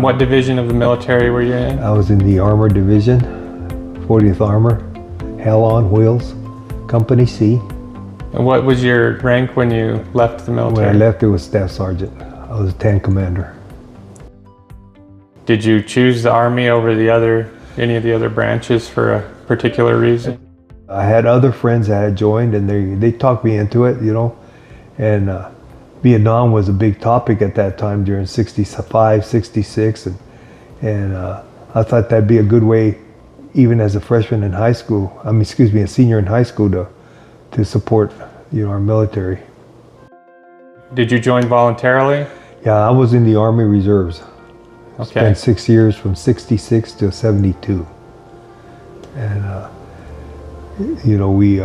What division of the military were you in? I was in the Armor Division, 40th Armor, Hell on Wheels, Company C. And what was your rank when you left the military? When I left, it was Staff Sergeant. I was a tank commander. Did you choose the Army over any of the other branches for a particular reason? I had other friends that had joined, and they talked me into it, you know. And Vietnam was a big topic at that time during 65, 66, and I thought that'd be a good way, even as a freshman in high school, a senior in high school, to support, you know, our military. Did you join voluntarily? Yeah, I was in the Army Reserves. Okay. Spent 6 years from 66 to 72. And, you know, we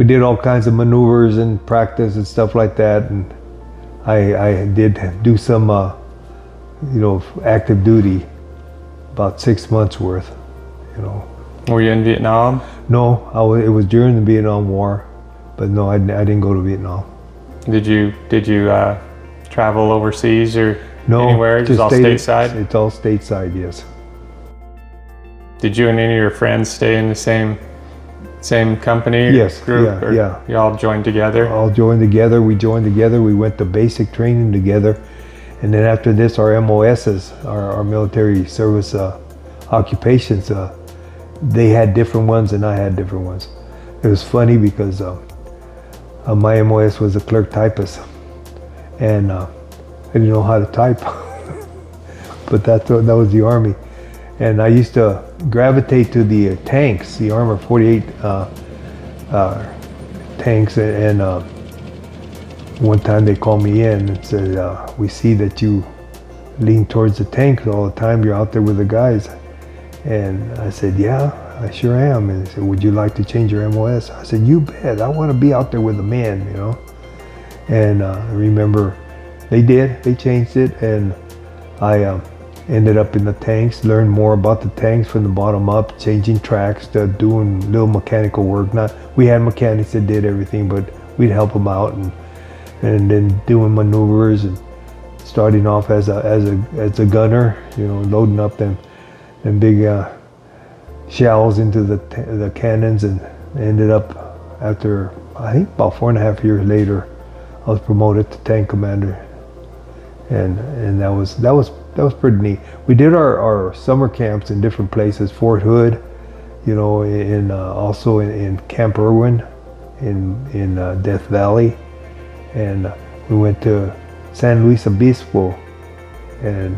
did all kinds of maneuvers and practice and stuff like that. And I did do some, you know, active duty, about 6 months worth, you know. Were you in Vietnam? No, it was during the Vietnam War, but no, I didn't go to Vietnam. Did you travel overseas or no, anywhere? Just all stateside? It's all stateside, yes. Did you and any of your friends stay in the same company or yes, group? Yeah. You all joined together? All joined together. We joined together. We went to basic training together. And then after this, our MOSs, our military service occupations, they had different ones and I had different ones. It was funny because my MOS was a clerk typist, and I didn't know how to type, but that was the Army. And I used to gravitate to the tanks, the Armor 48 tanks, and one time they called me in and said, we see that you lean towards the tanks all the time, you're out there with the guys. And I said, yeah, I sure am. And they said, would you like to change your MOS? I said, you bet, I want to be out there with the men, you know. And I remember they changed it, and I ended up in the tanks, learned more about the tanks from the bottom up, changing tracks, to doing little mechanical work. We had mechanics that did everything, but we'd help them out, and then doing maneuvers and starting off as a gunner, you know, loading up them big shells into the cannons, and ended up, after I think about 4.5 years later, I was promoted to tank commander, and that was pretty neat. We did our summer camps in different places, Fort Hood, you know, also in Camp Irwin, in Death Valley, and we went to San Luis Obispo, and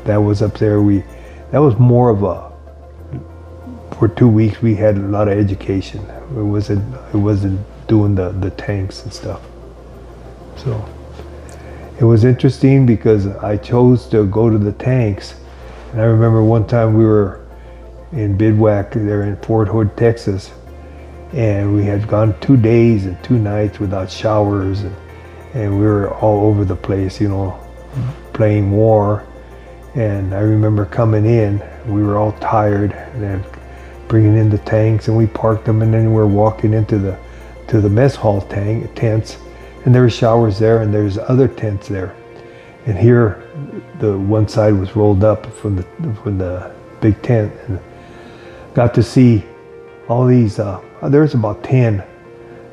that was up there. That was more of for 2 weeks we had a lot of education. It wasn't doing the tanks and stuff. So it was interesting because I chose to go to the tanks. And I remember one time we were in bivouac there in Fort Hood, Texas, and we had gone 2 days and 2 nights without showers, and we were all over the place, you know, playing war. And I remember coming in, we were all tired, and then bringing in the tanks, and we parked them, and then we were walking into the mess hall tents, and there were showers there, and there's other tents there. And here, the one side was rolled up from the big tent, and got to see all these. There's about 10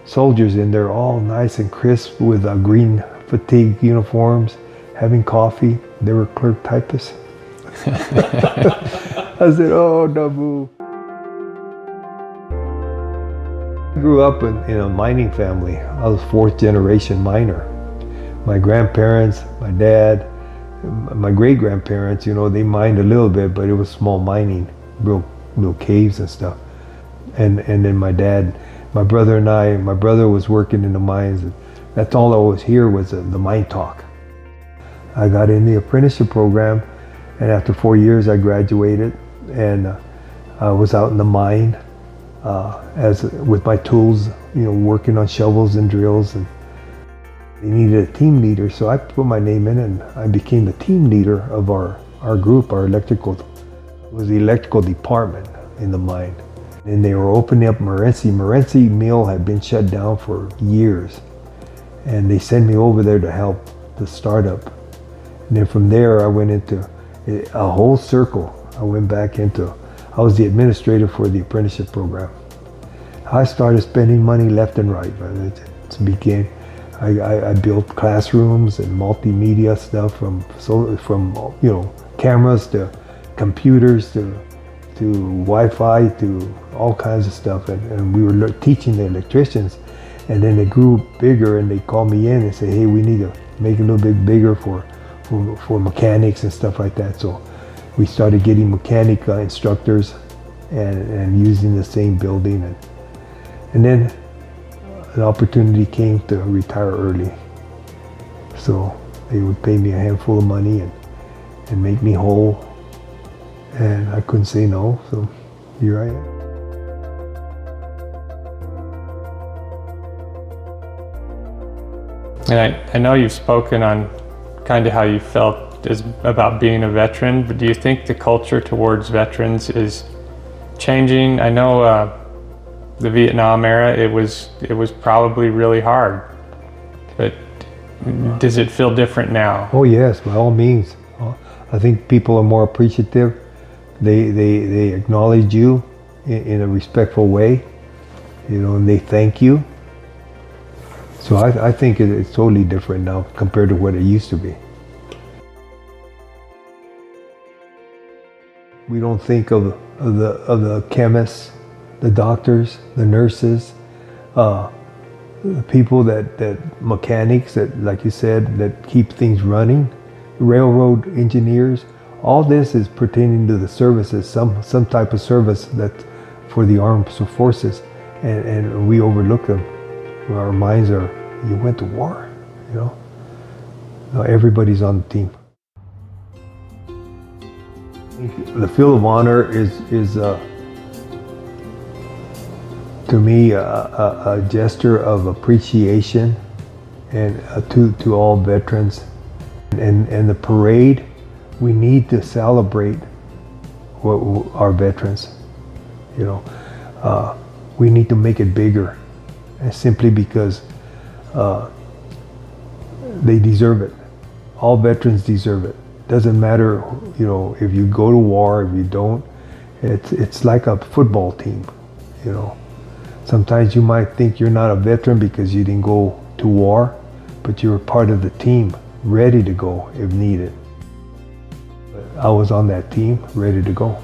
soldiers in there, all nice and crisp with green fatigue uniforms, having coffee. They were clerk typists. I said, oh, Nabu. I grew up in a mining family. I was 4th generation miner. My grandparents, my dad, my great grandparents, you know, they mined a little bit, but it was small mining, real caves and stuff. And then my dad, my brother and I, my brother was working in the mines. And that's all I was here was the mine talk. I got in the apprenticeship program, and after 4 years I graduated, and I was out in the mine with my tools, you know, working on shovels and drills, and they needed a team leader, so I put my name in, and I became the team leader of our group. It was the electrical department in the mine. And they were opening up Morenci Mill had been shut down for years, and they sent me over there to help the startup. And then from there I went into A whole circle. I went back into, I was the administrator for the apprenticeship program. I started spending money left and right. It began, I built classrooms and multimedia stuff from cameras to computers to Wi-Fi to all kinds of stuff, and we were teaching the electricians, and then they grew bigger and they called me in and said, hey, we need to make it a little bit bigger for mechanics and stuff like that. So we started getting mechanic instructors and using the same building, and then an opportunity came to retire early. So they would pay me a handful of money and make me whole, and I couldn't say no, so here I am. And I know you've spoken on kind of how you felt about being a veteran, but do you think the culture towards veterans is changing? I know the Vietnam era, it was probably really hard, but does it feel different now? Oh yes, by all means. I think people are more appreciative. They acknowledge you in a respectful way, and they thank you. So I think it's totally different now compared to what it used to be. We don't think of the chemists, the doctors, the nurses, the people that mechanics that, like you said, that keep things running, railroad engineers. All this is pertaining to the services, some type of service that for the armed forces, and we overlook them. Our minds are, you went to war, Now everybody's on the team. The field of honor is to me a gesture of appreciation and to all veterans, and the parade, we need to celebrate our veterans. We need to make it bigger, and simply because they deserve it. All veterans deserve it. Doesn't matter, if you go to war, if you don't. It's like a football team, Sometimes you might think you're not a veteran because you didn't go to war, but you're part of the team, ready to go if needed. I was on that team, ready to go.